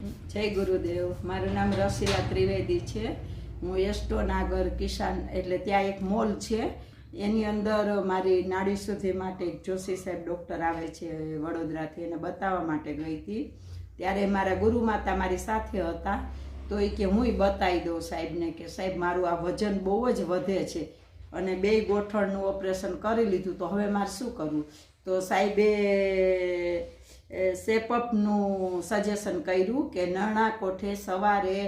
જય ગુરુદેવ. મારું નામ રસીલા ત્રિવેદી છે. હું એસ્ટો નાગર કિસાન એટલે ત્યાં એક મોલ છે, એની અંદર મારી નાડી શુદ્ધિ માટે એક જોશી સાહેબ ડૉક્ટર આવે છે વડોદરાથી, એને બતાવવા માટે ગઈ હતી. ત્યારે મારા ગુરુમાતા મારી સાથે હતા, તો એ કે હું બતાવી દઉં સાહેબને કે સાહેબ મારું આ વજન બહુ જ વધે છે અને 2 ગોઠણનું ઓપરેશન કરી લીધું, તો હવે મારે શું કરવું? તો સાહેબે શેપઅપનું સજેશન કર્યું કે નરણા કોઠે સવારે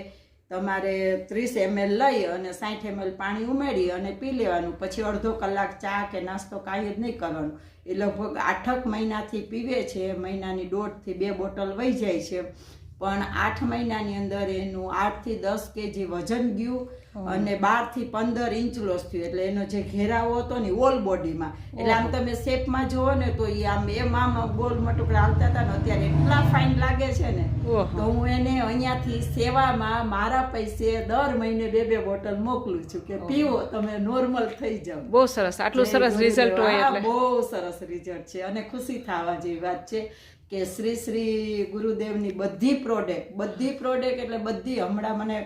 તમારે 30 ml લઈ અને 60 ml પાણી ઉમેરી અને પી લેવાનું, પછી અડધો કલાક ચા કે નાસ્તો કાંઈ જ નહીં કરવાનું. એ લગભગ 8 મહિનાથી પીવે છે, મહિનાની 1.5 થી 2 બોટલ વહી જાય છે, પણ 8 મહિનાની અંદર એનું 8 થી 10 kg વજન ગયું અને 12 થી 15 ઇંચ લોસ થયું. એટલે એનો જે ઘેરાવો હતો ને ઓલ બોડીમાં, એટલે આમ તમે શેપમાં જુઓ ને તો એ આમ ગોલ મટુકડા હાલતા હતા ને, અત્યારે એટલા ફાઇન લાગે છે ને. તો હું એને અહીંયાથી સેવામાં મારા પૈસે દર મહિને 2 બોટલ મોકલું છું કે પીવો, તમે નોર્મલ થઈ જાઓ. બહુ સરસ, આટલું સરસ રિઝલ્ટ હોય એટલે બહુ સરસ રિઝલ્ટ છે અને ખુશી થવા જેવી વાત છે કે શ્રી ગુરુદેવની બધી પ્રોડક્ટ એટલે બધી હમણાં મને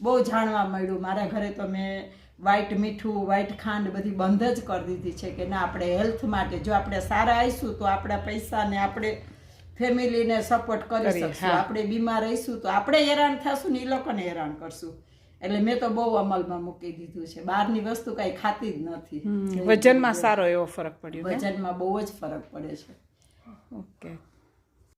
બહુ જાણવા મળ્યું. મારા ઘરે તો મેં વ્હાઈટ મીઠું, વ્હાઈટ ખાંડ બધી બંધ જ કરી દીધી છે કે ના, આપણે હેલ્થ માટે જો આપણે સારા આવીશું તો આપણા પૈસાને આપણે ફેમિલીને સપોર્ટ કરી શકશું. આપણે બીમાર રહીશું તો આપણે હેરાન થશું ને એ લોકોને હેરાન કરશું. એટલે મેં તો બહુ અમલમાં મૂકી દીધું છે, બહારની વસ્તુ કઈ ખાતી જ નથી. વજનમાં સારો એવો ફરક પડ્યો, વજનમાં બહુ જ ફરક પડે છે. ઓકે.